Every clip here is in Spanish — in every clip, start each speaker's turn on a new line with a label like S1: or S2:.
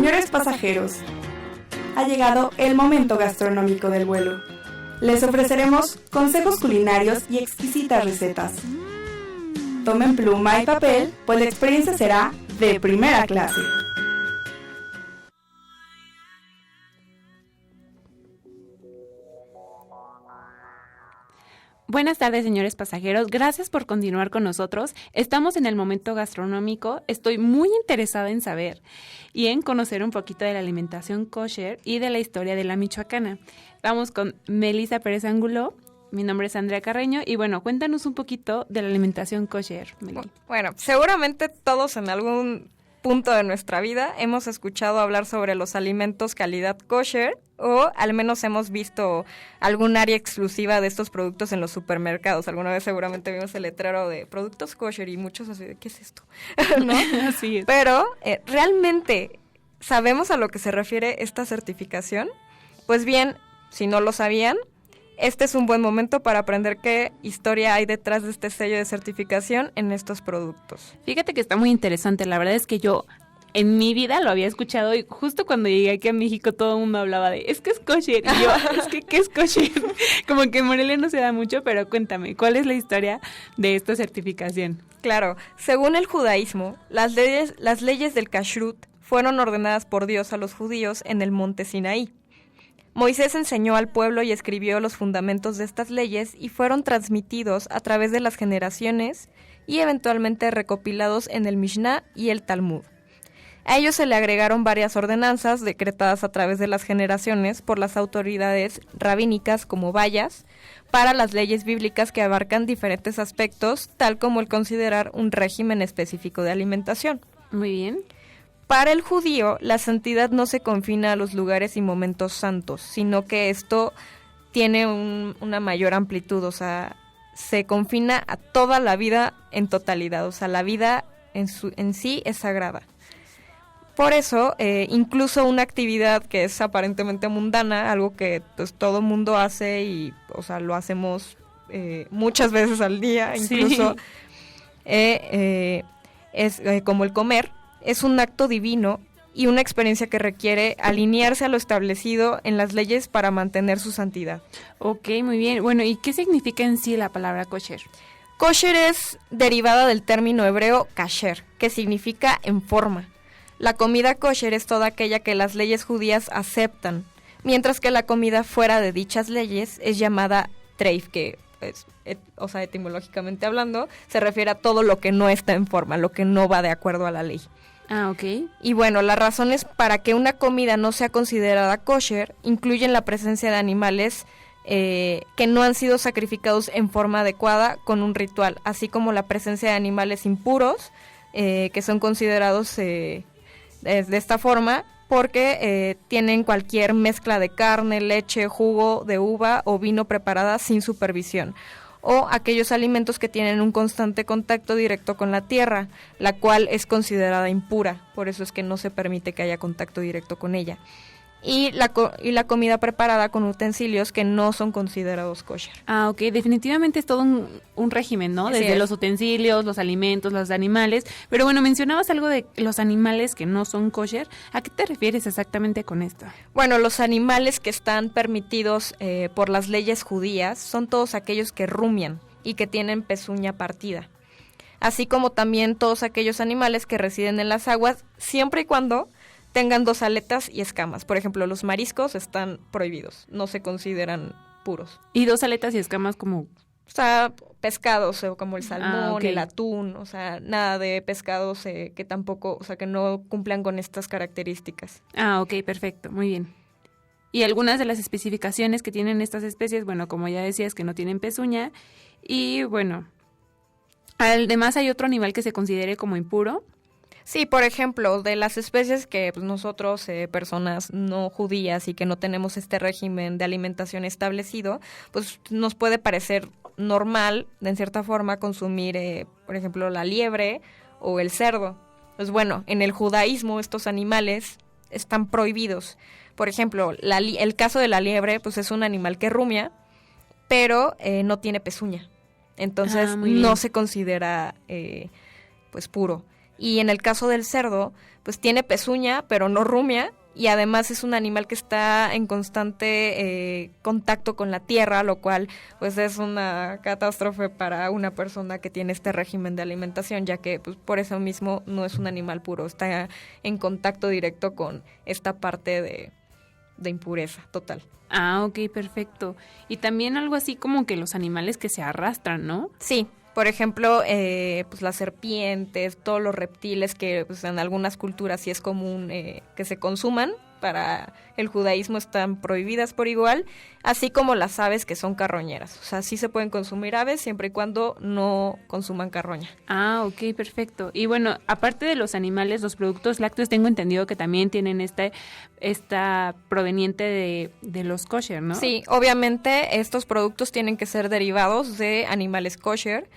S1: Señores pasajeros, ha llegado el momento gastronómico del vuelo. Les ofreceremos consejos culinarios y exquisitas recetas. Tomen pluma y papel, pues la experiencia será de primera clase.
S2: Buenas tardes, señores pasajeros. Gracias por continuar con nosotros. Estamos en el momento gastronómico. Estoy muy interesada en saber y en conocer un poquito de la alimentación kosher y de la historia de la michoacana. Vamos con Melissa Pérez Angulo. Mi nombre es Andrea Carreño y bueno, cuéntanos un poquito de la alimentación kosher, Meli.
S3: Bueno, seguramente todos en algún punto de nuestra vida hemos escuchado hablar sobre los alimentos calidad kosher o al menos hemos visto algún área exclusiva de estos productos en los supermercados. Alguna vez seguramente vimos el letrero de productos kosher y muchos así de ¿qué es esto? ¿No?
S2: Así es.
S3: Pero ¿realmente sabemos a lo que se refiere esta certificación? Pues bien, si no lo sabían, este es un buen momento para aprender qué historia hay detrás de este sello de certificación en estos productos.
S2: Fíjate que está muy interesante. La verdad es que yo en mi vida lo había escuchado y justo cuando llegué aquí a México todo el mundo hablaba de es que es kosher. Y yo, ¿qué es kosher? Como que en Morelia no se da mucho, pero cuéntame, ¿cuál es la historia de esta certificación?
S3: Claro, según el judaísmo, las leyes del kashrut fueron ordenadas por Dios a los judíos en el monte Sinaí. Moisés enseñó al pueblo y escribió los fundamentos de estas leyes y fueron transmitidos a través de las generaciones y eventualmente recopilados en el Mishnah y el Talmud. A ellos se le agregaron varias ordenanzas decretadas a través de las generaciones por las autoridades rabínicas como bayas para las leyes bíblicas que abarcan diferentes aspectos, tal como el considerar un régimen específico de alimentación.
S2: Muy bien.
S3: Para el judío, la santidad no se confina a los lugares y momentos santos, sino que esto tiene una mayor amplitud, o sea, se confina a toda la vida en totalidad, o sea, la vida en sí es sagrada. Por eso, incluso una actividad que es aparentemente mundana, algo que pues todo mundo hace y, o sea, lo hacemos muchas veces al día, incluso sí. Es como el comer. Es un acto divino y una experiencia que requiere alinearse a lo establecido en las leyes para mantener su santidad.
S2: Ok, muy bien. Bueno, ¿y qué significa en sí la palabra kosher?
S3: Kosher es derivada del término hebreo kasher, que significa en forma. La comida kosher es toda aquella que las leyes judías aceptan, mientras que la comida fuera de dichas leyes es llamada treif, que o sea, etimológicamente hablando, se refiere a todo lo que no está en forma, lo que no va de acuerdo a la ley.
S2: Ah, ok.
S3: Y bueno, las razones para que una comida no sea considerada kosher incluyen la presencia de animales que no han sido sacrificados en forma adecuada con un ritual, así como la presencia de animales impuros que son considerados de esta forma porque tienen cualquier mezcla de carne, leche, jugo de uva o vino preparada sin supervisión, o aquellos alimentos que tienen un constante contacto directo con la tierra, la cual es considerada impura, por eso es que no se permite que haya contacto directo con ella. Y la comida preparada con utensilios que no son considerados kosher.
S2: Ah, ok, definitivamente es todo un régimen, ¿no? Desde los utensilios, los alimentos, los animales. Pero bueno, mencionabas algo de los animales que no son kosher. ¿A qué te refieres exactamente con esto?
S3: Bueno, los animales que están permitidos por las leyes judías son todos aquellos que rumian y que tienen pezuña partida. Así como también todos aquellos animales que residen en las aguas, siempre y cuando tengan 2 aletas y escamas. Por ejemplo, los mariscos están prohibidos, no se consideran puros.
S2: ¿Y 2 aletas y escamas como?
S3: O sea, pescados como el salmón,
S2: okay.
S3: El atún, o sea, nada de pescados que tampoco, o sea, que no cumplan con estas características.
S2: Ah, ok, perfecto, muy bien. Y algunas de las especificaciones que tienen estas especies, bueno, como ya decías, que no tienen pezuña. Y bueno, además hay otro animal que se considere como impuro.
S3: Sí, por ejemplo, de las especies que pues, nosotros, personas no judías y que no tenemos este régimen de alimentación establecido, pues nos puede parecer normal, en cierta forma, consumir, por ejemplo, la liebre o el cerdo. Pues bueno, en el judaísmo estos animales están prohibidos. Por ejemplo, el caso de la liebre, pues es un animal que rumia, pero no tiene pezuña. Entonces no se considera pues puro. Y en el caso del cerdo, pues tiene pezuña, pero no rumia, y además es un animal que está en constante contacto con la tierra, lo cual pues es una catástrofe para una persona que tiene este régimen de alimentación, ya que pues por eso mismo no es un animal puro, está en contacto directo con esta parte de impureza total.
S2: Ah, ok, perfecto. Y también algo así como que los animales que se arrastran, ¿no?
S3: Sí. Por ejemplo, pues las serpientes, todos los reptiles que pues, en algunas culturas sí es común que se consuman, para el judaísmo están prohibidas por igual, así como las aves que son carroñeras. O sea, sí se pueden consumir aves siempre y cuando no consuman carroña.
S2: Ah, ok, perfecto. Y bueno, aparte de los animales, los productos lácteos tengo entendido que también tienen esta proveniente de los kosher, ¿no?
S3: Sí, obviamente estos productos tienen que ser derivados de animales kosher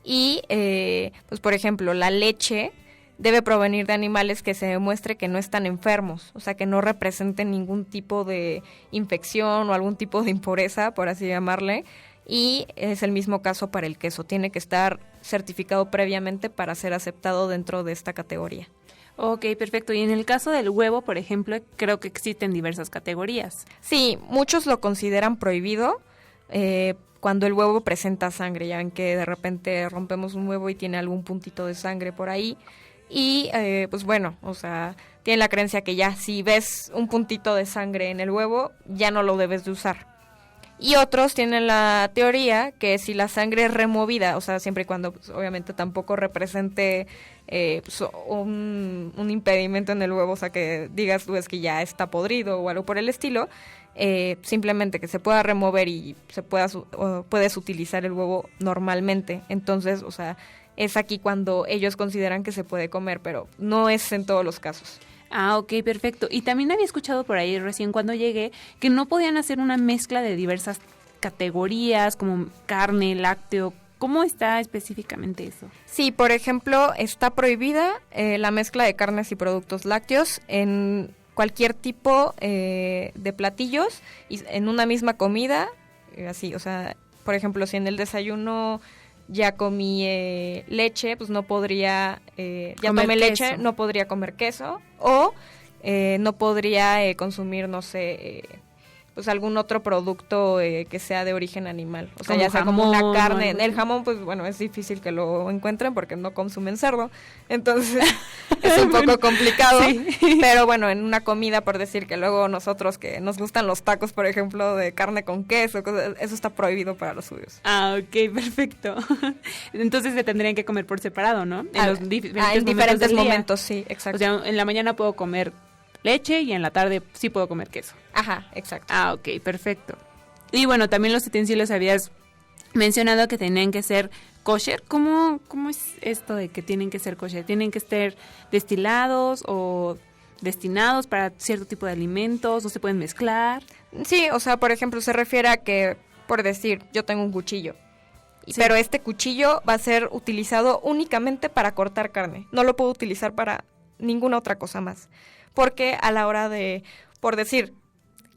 S3: y, pues por ejemplo, la leche debe provenir de animales que se demuestre que no están enfermos, o sea, que no representen ningún tipo de infección o algún tipo de impureza, por así llamarle, y es el mismo caso para el queso, tiene que estar certificado previamente para ser aceptado dentro de esta categoría.
S2: Ok, perfecto. Y en el caso del huevo, por ejemplo, creo que existen diversas categorías.
S3: Sí, muchos lo consideran prohibido cuando el huevo presenta sangre, ya ven que de repente rompemos un huevo y tiene algún puntito de sangre por ahí. Y pues bueno, o sea, tiene la creencia que ya si ves un puntito de sangre en el huevo, ya no lo debes de usar. Y otros tienen la teoría que si la sangre es removida, o sea, siempre y cuando pues, obviamente tampoco represente pues, un impedimento en el huevo, o sea, que digas tú es que ya está podrido o algo por el estilo, simplemente que se pueda remover y puedes utilizar el huevo normalmente. Entonces, o sea, es aquí cuando ellos consideran que se puede comer, pero no es en todos los casos.
S2: Ah, ok, perfecto. Y también había escuchado por ahí recién cuando llegué que no podían hacer una mezcla de diversas categorías como carne, lácteo. ¿Cómo está específicamente eso?
S3: Sí, por ejemplo, está prohibida la mezcla de carnes y productos lácteos en cualquier tipo de platillos y en una misma comida, así, o sea, por ejemplo, si en el desayuno ya comí leche, pues no podría, tomé leche, no podría comer queso, o no podría consumir, no sé, pues algún otro producto que sea de origen animal. O sea, ya sea como una carne. El jamón, pues bueno, es difícil que lo encuentren porque no consumen cerdo. Entonces, es un poco complicado. Sí. Pero bueno, en una comida, por decir que luego nosotros que nos gustan los tacos, por ejemplo, de carne con queso, eso está prohibido para los judíos.
S2: Ah, ok, perfecto. Entonces se tendrían que comer por separado, ¿no?
S3: En diferentes momentos, sí, exacto.
S2: O sea, en la mañana puedo comer leche y en la tarde sí puedo comer queso.
S3: Ajá, exacto.
S2: Ah, ok, perfecto. Y bueno, también los utensilios habías mencionado que tenían que ser kosher. ¿Cómo es esto de que tienen que ser kosher? ¿Tienen que estar destilados o destinados para cierto tipo de alimentos? ¿No se pueden mezclar?
S3: Sí, o sea, por ejemplo, se refiere a que, por decir, yo tengo un cuchillo. Sí. Pero este cuchillo va a ser utilizado únicamente para cortar carne. No lo puedo utilizar para ninguna otra cosa más. Porque a la hora de, por decir,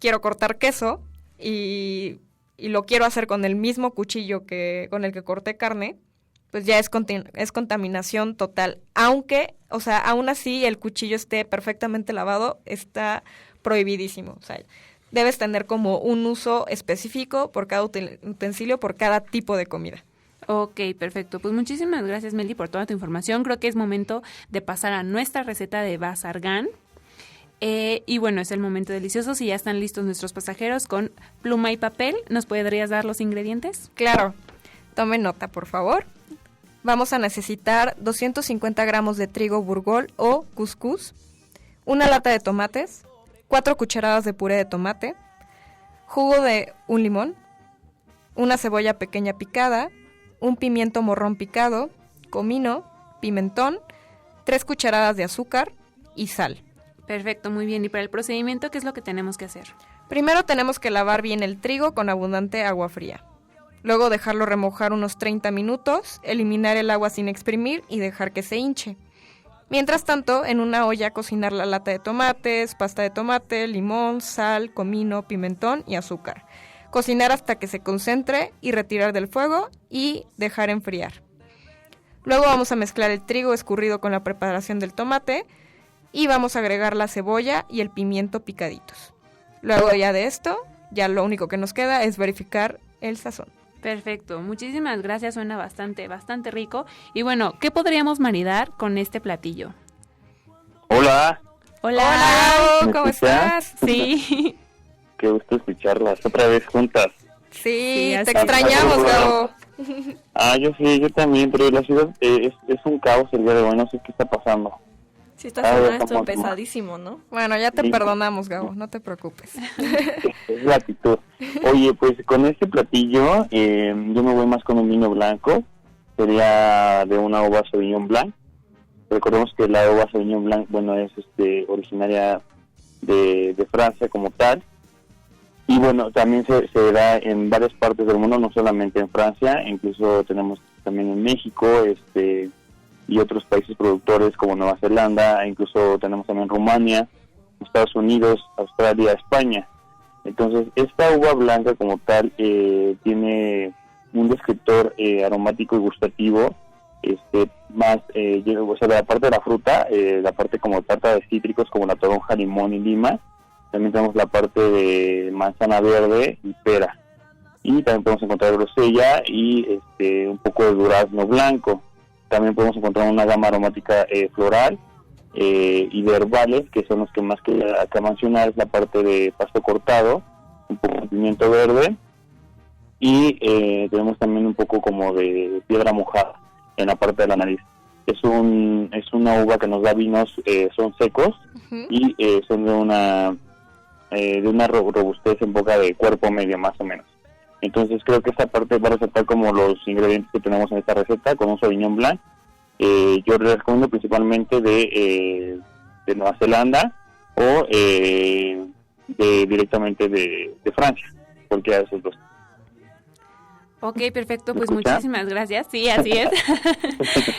S3: quiero cortar queso y lo quiero hacer con el mismo cuchillo con el que corté carne, pues ya es contaminación total. Aunque, o sea, aún así el cuchillo esté perfectamente lavado, está prohibidísimo. O sea, debes tener como un uso específico por cada utensilio, por cada tipo de comida.
S2: Ok, perfecto. Pues muchísimas gracias, Meli, por toda tu información. Creo que es momento de pasar a nuestra receta de Bazargan. Y bueno, es el momento delicioso. Si ya están listos nuestros pasajeros con pluma y papel, ¿nos podrías dar los ingredientes?
S3: Claro. Tomen nota, por favor. Vamos a necesitar 250 gramos de trigo burgol o cuscús, una lata de tomates, 4 cucharadas de puré de tomate, jugo de un limón, una cebolla pequeña picada, un pimiento morrón picado, comino, pimentón, 3 cucharadas de azúcar y sal.
S2: Perfecto, muy bien. ¿Y para el procedimiento qué es lo que tenemos que hacer?
S3: Primero tenemos que lavar bien el trigo con abundante agua fría. Luego dejarlo remojar unos 30 minutos, eliminar el agua sin exprimir y dejar que se hinche. Mientras tanto, en una olla cocinar la lata de tomates, pasta de tomate, limón, sal, comino, pimentón y azúcar. Cocinar hasta que se concentre y retirar del fuego y dejar enfriar. Luego vamos a mezclar el trigo escurrido con la preparación del tomate y vamos a agregar la cebolla y el pimiento picaditos. Luego ya de esto, ya lo único que nos queda es verificar el sazón.
S2: Perfecto, muchísimas gracias, suena bastante rico. Y bueno, ¿qué podríamos maridar con este platillo?
S4: Hola.
S2: Hola,
S3: Gabo,
S4: ¿me
S3: ¿cómo
S4: escuchas?
S3: estás?
S2: Sí,
S4: Qué gusto escucharlas otra vez juntas.
S3: Sí,
S2: así
S3: te
S2: es.
S3: extrañamos, Gabo.
S4: Yo sí, yo también, pero la ciudad es un caos el día de hoy, no sé qué está pasando.
S5: Sí, esta semana estuvo
S4: estamos-
S5: pesadísimo, ¿no?
S3: Bueno, ya te
S4: Sí.
S3: perdonamos, Gabo, no te preocupes.
S4: Es la actitud. Oye, pues con este platillo, yo me voy más con un vino blanco, sería de una uva Sauvignon Blanc. Recordemos que la uva Sauvignon Blanc, bueno, es originaria de Francia como tal. Y bueno, también se da en varias partes del mundo, no solamente en Francia, incluso tenemos también en México, y otros países productores como Nueva Zelanda, e incluso tenemos también Rumania, Estados Unidos, Australia, España. Entonces, esta uva blanca como tal tiene un descriptor aromático y gustativo, más, o sea, la parte de la fruta, la parte como tarta de cítricos como la toronja, limón y lima. También tenemos la parte de manzana verde y pera. Y también podemos encontrar grosella y un poco de durazno blanco. También podemos encontrar una gama aromática floral y de herbales, que son los que más que acá mencionar, es la parte de pasto cortado, un poco de pimiento verde, y tenemos también un poco como de piedra mojada en la parte de la nariz. Es una uva que nos da vinos, son secos,
S3: Ujú.
S4: y son de una robustez en boca de cuerpo medio más o menos. Entonces creo que esta parte va a resaltar como los ingredientes que tenemos en esta receta con un Sauvignon Blanc. Yo les recomiendo principalmente de Nueva Zelanda o directamente de Francia, cualquiera de esos dos.
S2: ok, perfecto, pues
S4: ¿Me escucha?
S2: muchísimas gracias. Sí, así es.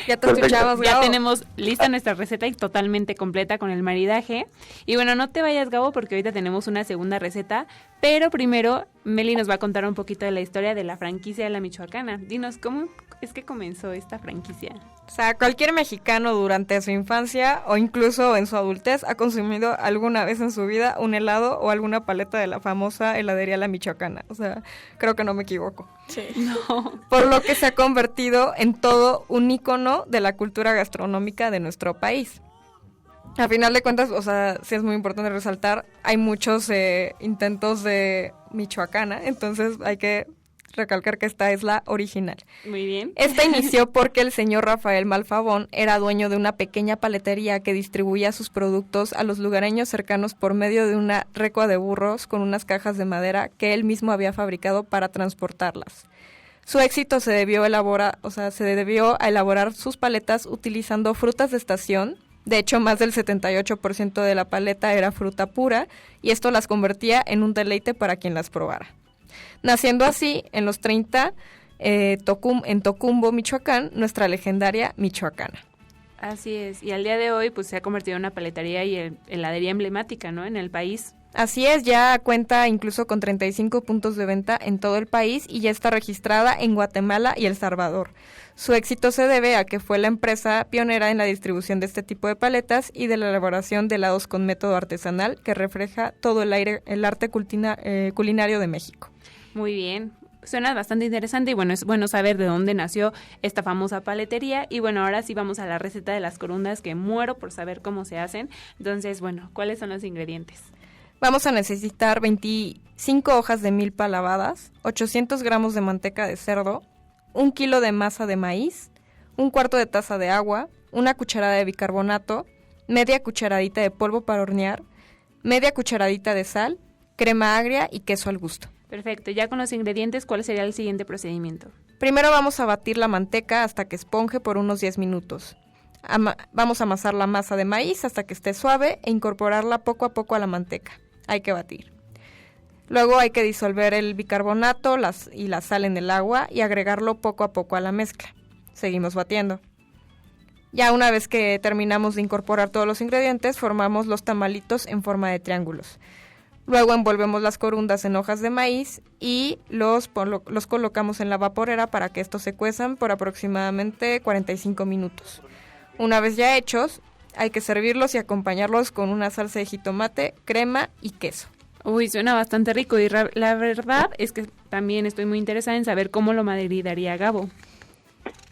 S3: Ya te
S4: Perfecto.
S3: escuchamos,
S2: Ya
S3: Gabo.
S2: tenemos lista nuestra receta y totalmente completa con el maridaje. Y bueno, no te vayas, Gabo, porque ahorita tenemos una segunda receta. Pero primero, Meli nos va a contar un poquito de la historia de la franquicia de la Michoacana. Dinos, ¿cómo es que comenzó esta franquicia?
S3: O sea, cualquier mexicano durante su infancia o incluso en su adultez ha consumido alguna vez en su vida un helado o alguna paleta de la famosa heladería La Michoacana. O sea, creo que no me equivoco.
S5: Sí.
S2: No.
S3: Por lo que se ha convertido en todo un ícono de la cultura gastronómica de nuestro país. A final de cuentas, o sea, sí es muy importante resaltar, hay muchos intentos de Michoacana, entonces hay que recalcar que esta es la original.
S2: Muy bien.
S3: Esta inició porque el señor Rafael Malfabón era dueño de una pequeña paletería que distribuía sus productos a los lugareños cercanos por medio de una recua de burros con unas cajas de madera que él mismo había fabricado para transportarlas. Su éxito se debió a elaborar sus paletas utilizando frutas de estación. De hecho, más del 78% de la paleta era fruta pura y esto las convertía en un deleite para quien las probara. Naciendo así, en los 30, en Tocumbo, Michoacán, nuestra legendaria Michoacana.
S2: Así es. Y al día de hoy, pues se ha convertido en una paletería y heladería emblemática, ¿no? En el país.
S3: Así es, ya cuenta incluso con 35 puntos de venta en todo el país y ya está registrada en Guatemala y El Salvador. Su éxito se debe a que fue la empresa pionera en la distribución de este tipo de paletas y de la elaboración de helados con método artesanal que refleja todo el arte culinario de México.
S2: Muy bien. Suena bastante interesante y bueno, es bueno saber de dónde nació esta famosa paletería. Y bueno, ahora sí vamos a la receta de las corundas, que muero por saber cómo se hacen. Entonces, bueno, ¿cuáles son los ingredientes?
S3: Vamos a necesitar 25 hojas de milpa lavadas, 800 gramos de manteca de cerdo, 1 kilo de masa de maíz, 1/4 de taza de agua, 1 cucharada de bicarbonato, media cucharadita de polvo para hornear, media cucharadita de sal, crema agria y queso al gusto.
S2: Perfecto, ya con los ingredientes, ¿cuál sería el siguiente procedimiento?
S3: Primero vamos a batir la manteca hasta que esponje por unos 10 minutos. Vamos a amasar la masa de maíz hasta que esté suave e incorporarla poco a poco a la manteca. Hay que batir. Luego hay que disolver el bicarbonato y la sal en el agua y agregarlo poco a poco a la mezcla. Seguimos batiendo. Ya una vez que terminamos de incorporar todos los ingredientes, formamos los tamalitos en forma de triángulos. Luego envolvemos las corundas en hojas de maíz y los colocamos en la vaporera para que estos se cuezan por aproximadamente 45 minutos. Una vez ya hechos, hay que servirlos y acompañarlos con una salsa de jitomate, crema y queso.
S2: Uy, suena bastante rico y la verdad es que también estoy muy interesada en saber cómo lo maridaría Gabo.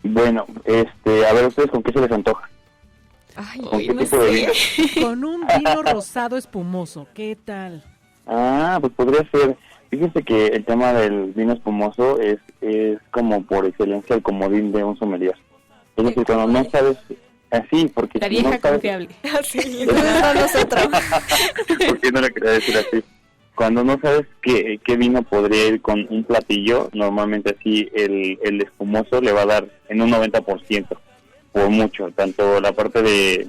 S4: Bueno, a ver, ¿ustedes con qué se les antoja?
S3: Ay,
S4: ¿Con qué tipo de vino?
S6: Con un vino rosado espumoso, ¿qué tal?
S4: Ah, pues podría ser. Fíjense que el tema del vino espumoso es como por excelencia el comodín de un sommelier. Es decir, cuando no sabes, así, porque
S2: La
S4: si
S2: vieja
S4: no sabes,
S2: confiable.
S3: sí, no nosotros.
S4: ¿por qué no le quería decir así? Cuando no sabes qué vino podría ir con un platillo, normalmente así el espumoso le va a dar en un 90%, por mucho, tanto la parte de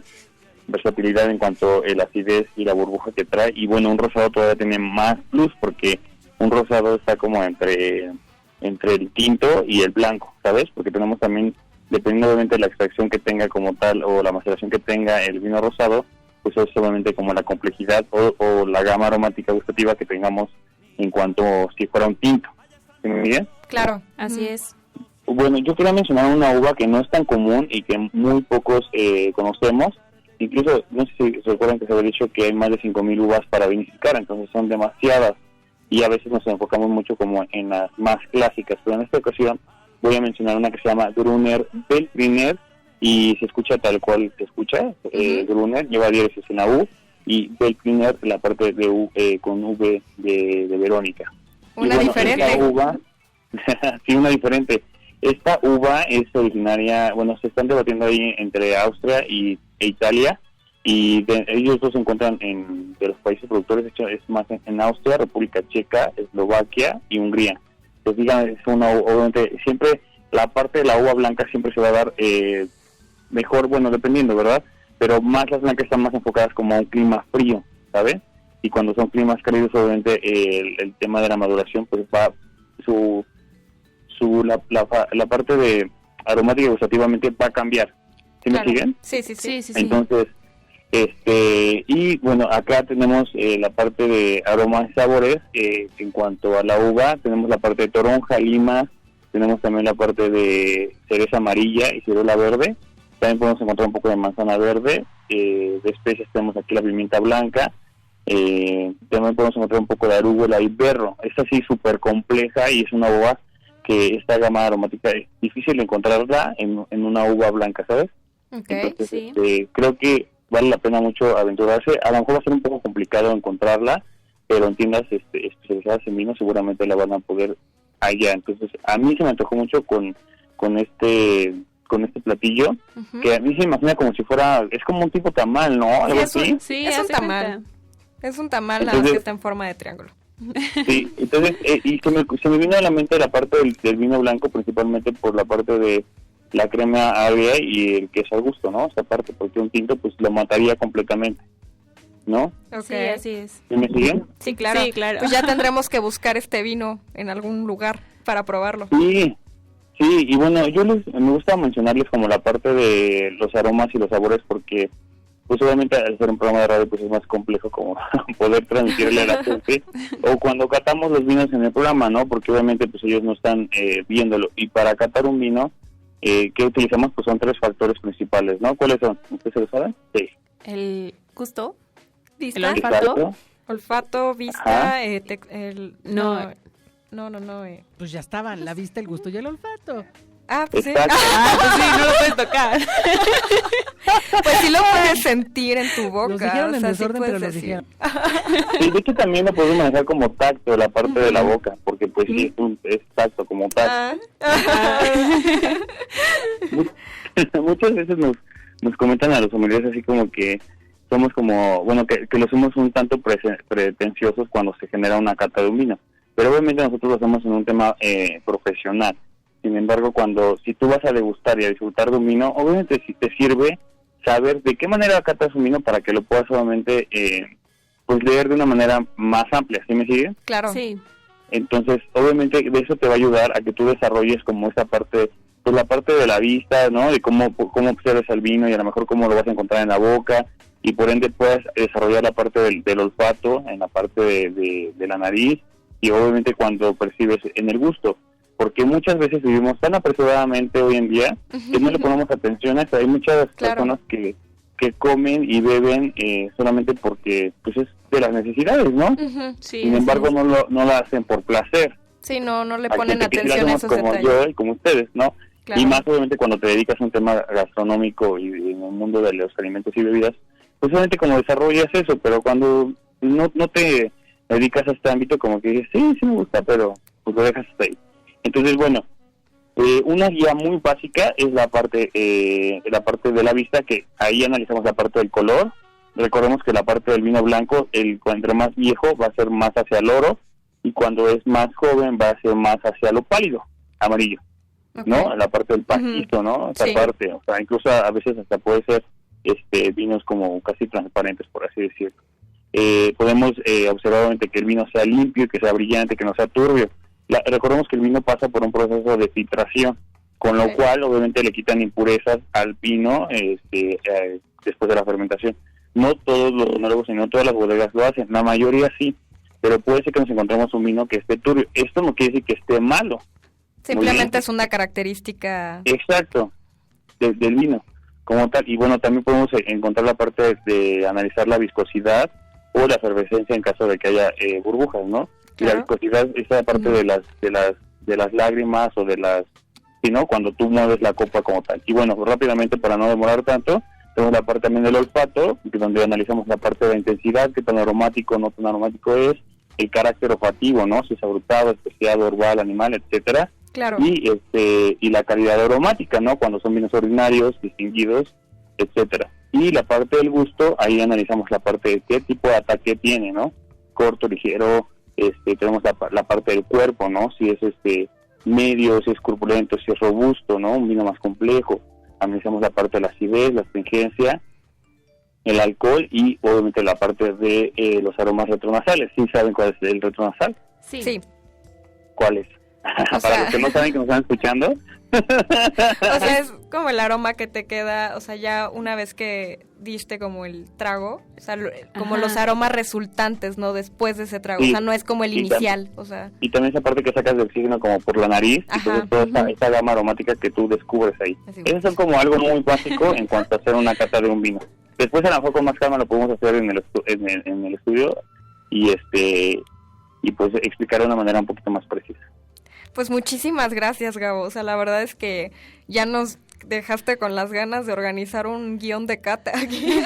S4: versatilidad en cuanto a la acidez y la burbuja que trae, y bueno, un rosado todavía tiene más plus, porque un rosado está como entre el tinto y el blanco, ¿sabes? Porque tenemos también, dependiendo obviamente de la extracción que tenga como tal, o la maceración que tenga el vino rosado, pues es obviamente como la complejidad o la gama aromática gustativa que tengamos en cuanto si fuera un tinto. ¿Sí me entiendes?
S3: Claro.
S2: Así es.
S4: Bueno, yo quería mencionar una uva que no es tan común y que muy pocos conocemos. Incluso, no sé si se recuerdan que se había dicho que hay más de 5,000 uvas para vinificar, entonces son demasiadas y a veces nos enfocamos mucho como en las más clásicas, pero en esta ocasión voy a mencionar una que se llama Gruner Veltliner, y se escucha tal cual se escucha. Gruner lleva diéresis en la U y Veltliner la parte de U con V de Verónica.
S3: Una diferente.
S4: Esta uva, sí, una diferente. Esta uva es originaria, bueno, se están debatiendo ahí entre Austria e Italia, y ellos dos se encuentran de los países productores, de hecho es más en Austria, República Checa, Eslovaquia y Hungría. Entonces, digan, es obviamente, siempre la parte de la uva blanca siempre se va a dar mejor, bueno, dependiendo, ¿verdad? Pero más las blancas están más enfocadas como a un clima frío, ¿sabes? Y cuando son climas cálidos, obviamente, el tema de la maduración, pues va la parte de aromática y gustativamente va a cambiar. ¿Sí me siguen?
S3: Sí.
S4: Entonces, y bueno, acá tenemos la parte de aromas y sabores. En cuanto a la uva, tenemos la parte de toronja, lima, tenemos también la parte de cereza amarilla y ciruela verde. También podemos encontrar un poco de manzana verde. De especias tenemos aquí la pimienta blanca. También podemos encontrar un poco de arúgula y berro. Es así súper compleja y es una uva que esta gama aromática es difícil encontrarla en una uva blanca, ¿sabes?
S3: Okay,
S4: entonces,
S2: sí.
S4: Creo que vale la pena mucho aventurarse. A lo mejor va a ser un poco complicado encontrarla, pero en tiendas especializadas en vino seguramente la van a poder allá. Entonces, a mí se me antojó mucho con este platillo, que a mí se imagina como si fuera, es como un tipo tamal, ¿no? Algo así.
S2: Sí,
S3: es un
S2: hace
S3: tamal.
S2: cuenta.
S3: Es un tamal,
S4: Entonces,
S3: nada más que está en forma de triángulo.
S4: Sí, entonces, y se me vino a la mente la parte del vino blanco, principalmente por la parte de la crema agria y el queso al gusto, ¿no? Esta parte, porque un tinto pues lo mataría completamente, ¿no?
S2: Sí, así es.
S4: ¿Sí me siguen?
S3: Sí, claro.
S2: Sí, claro.
S3: Pues ya tendremos que buscar este vino en algún lugar para probarlo.
S4: Sí, y bueno, me gusta mencionarles como la parte de los aromas y los sabores, porque pues obviamente al ser un programa de radio pues es más complejo como poder transmitirle a la gente, o cuando catamos los vinos en el programa, ¿no? Porque obviamente pues ellos no están viéndolo, y para catar un vino que utilizamos pues son 3 factores principales, ¿no? ¿Cuáles son? ¿Ustedes se lo saben? Sí.
S2: El gusto,
S3: ¿Vista?
S2: el olfato.
S4: Exacto.
S3: Olfato, vista,
S4: Ajá.
S3: No.
S6: Pues ya estaban, la vista, el gusto y el olfato.
S3: Pues sí.
S4: Exacto.
S2: Pues sí, no lo puedes tocar.
S3: Pues sí lo puedes sentir en tu boca.
S6: Los dijeron en
S3: sí
S6: desorden,
S3: puedes
S6: pero los
S3: decir.
S6: dijeron.
S4: Sí, de hecho también lo podemos manejar como tacto, la parte de la boca, porque pues sí es tacto, como tacto. Muchas veces nos comentan a los sommeliers así como que somos como, bueno, que lo somos un tanto pretenciosos cuando se genera una cata de un vino, pero obviamente nosotros lo hacemos en un tema profesional. Sin embargo, si tú vas a degustar y a disfrutar de un vino, obviamente si te sirve saber de qué manera catas un vino para que lo puedas obviamente pues leer de una manera más amplia, ¿sí me sigue?
S3: Claro.
S2: Sí.
S4: Entonces, obviamente de eso te va a ayudar a que tú desarrolles como esa parte, pues la parte de la vista, ¿no? De cómo observas el vino y a lo mejor cómo lo vas a encontrar en la boca, y por ende puedas desarrollar la parte del olfato, en la parte de la nariz, y obviamente cuando percibes en el gusto, porque muchas veces vivimos tan apresuradamente hoy en día que no le ponemos atención a eso. Hay muchas personas que comen y beben solamente porque pues es de las necesidades, ¿no?
S3: Sí,
S4: sin embargo no lo hacen por placer.
S3: Sí, no le
S4: Hay
S3: ponen
S4: gente que sí
S3: atención
S4: lo
S3: a
S4: hacemos
S3: esos
S4: como
S3: detalles.
S4: yo y como ustedes, ¿no?
S3: Claro.
S4: Y más obviamente cuando te dedicas a un tema gastronómico y en el mundo de los alimentos y bebidas, pues obviamente como desarrollas eso, pero cuando no te dedicas a este ámbito, como que dices, sí me gusta, pero pues lo dejas hasta ahí. Entonces, bueno, una guía muy básica es la parte de la vista, que ahí analizamos la parte del color. Recordemos que la parte del vino blanco, cuando más viejo va a ser más hacia el oro, y cuando es más joven va a ser más hacia lo pálido, amarillo, ¿no? La parte del pastizo, ¿no? Esa parte, o sea, incluso a veces hasta puede ser vinos como casi transparentes, por así decirlo. Podemos observar obviamente que el vino sea limpio, que sea brillante, que no sea turbio. Recordemos que el vino pasa por un proceso de filtración, con lo cual obviamente le quitan impurezas al vino después de la fermentación. No todos los enólogos y no todas las bodegas lo hacen, la mayoría sí, pero puede ser que nos encontremos un vino que esté turbio. Esto no quiere decir que esté malo.
S3: Simplemente es una característica.
S4: Exacto, del vino como tal. Y bueno, también podemos encontrar la parte de analizar la viscosidad o la efervescencia en caso de que haya burbujas, ¿no? Y la viscosidad es la parte de las lágrimas o de las, ¿no? Cuando tú mueves la copa como tal. Y bueno, rápidamente, para no demorar tanto, tenemos la parte también del olfato, donde analizamos la parte de la intensidad, qué tan aromático, no tan aromático es, el carácter olfativo, ¿no? Si es agrutado, especiado, herbal, animal, etcétera.
S3: Claro.
S4: Y la calidad aromática, ¿no? Cuando son vinos ordinarios, distinguidos, etcétera. Y la parte del gusto, ahí analizamos la parte de qué tipo de ataque tiene, ¿no? Corto, ligero, tenemos la parte del cuerpo, ¿no? Si es medio, si es corpulento, si es robusto, ¿no? Un vino más complejo. Analizamos la parte de la acidez, la astringencia, el alcohol y obviamente la parte de los aromas retronasales. ¿Sí saben cuál es el retronasal?
S3: Sí.
S4: ¿Cuál es? Para los que no saben, que nos están escuchando.
S3: O sea, es como el aroma que te queda, o sea, ya una vez que diste como el trago, o sea, como los aromas resultantes, ¿no? Después de ese trago,
S4: Sí.
S3: O sea, no es como el inicial, o sea.
S4: Y también esa parte que sacas de oxígeno como por la nariz, y toda esa gama aromática que tú descubres ahí. Eso es como algo muy básico en cuanto a hacer una cata de un vino. Después a lo mejor con más calma lo podemos hacer en el estudio y pues explicar de una manera un poquito más precisa.
S3: Pues muchísimas gracias, Gabo. O sea, la verdad es que ya nos dejaste con las ganas de organizar un guión de cata aquí.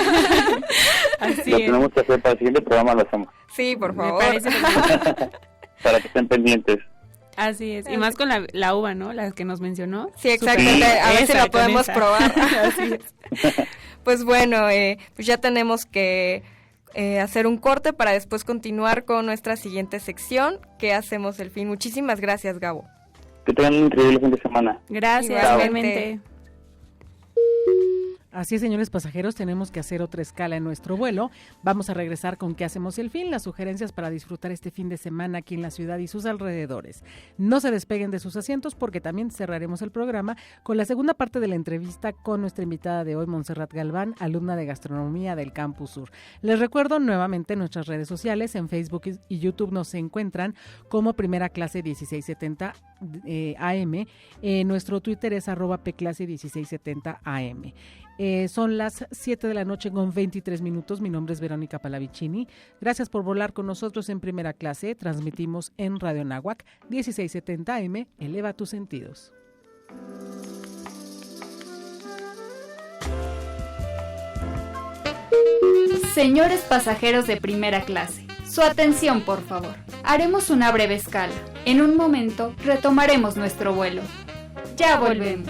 S2: Así
S4: Lo
S2: es.
S4: tenemos que hacer para el siguiente programa, lo hacemos.
S3: Sí, por favor.
S2: Me parece perfecto.
S4: Para que estén pendientes.
S2: Así es. Y más con la uva, ¿no? La que nos mencionó.
S3: Sí, exactamente.
S2: Súper.
S3: A ver si
S2: Esa,
S3: la
S2: con
S3: podemos
S2: esa.
S3: probar.
S2: Así es.
S3: Pues bueno, pues ya tenemos que hacer un corte para después continuar con nuestra siguiente sección, que hacemos el fin. Muchísimas gracias, Gabo.
S4: Que tengan un increíble fin de semana.
S2: Gracias,
S3: Igualmente.
S2: igualmente.
S6: Así es, señores pasajeros, tenemos que hacer otra escala en nuestro vuelo. Vamos a regresar con ¿Qué hacemos el fin? Las sugerencias para disfrutar este fin de semana aquí en la ciudad y sus alrededores. No se despeguen de sus asientos porque también cerraremos el programa con la segunda parte de la entrevista con nuestra invitada de hoy, Montserrat Galván, alumna de gastronomía del Campus Sur. Les recuerdo nuevamente nuestras redes sociales, en Facebook y YouTube nos encuentran como Primera Clase 1670 AM. Nuestro Twitter es @pclase1670am. Son las 7 de la noche con 23 minutos. Mi nombre es Verónica Palavicini. Gracias por volar con nosotros en Primera Clase. Transmitimos en Radio Náhuac 1670 AM. Eleva tus sentidos.
S7: Señores pasajeros de primera clase, su atención por favor. Haremos una breve escala. En un momento retomaremos nuestro vuelo. Ya volvemos.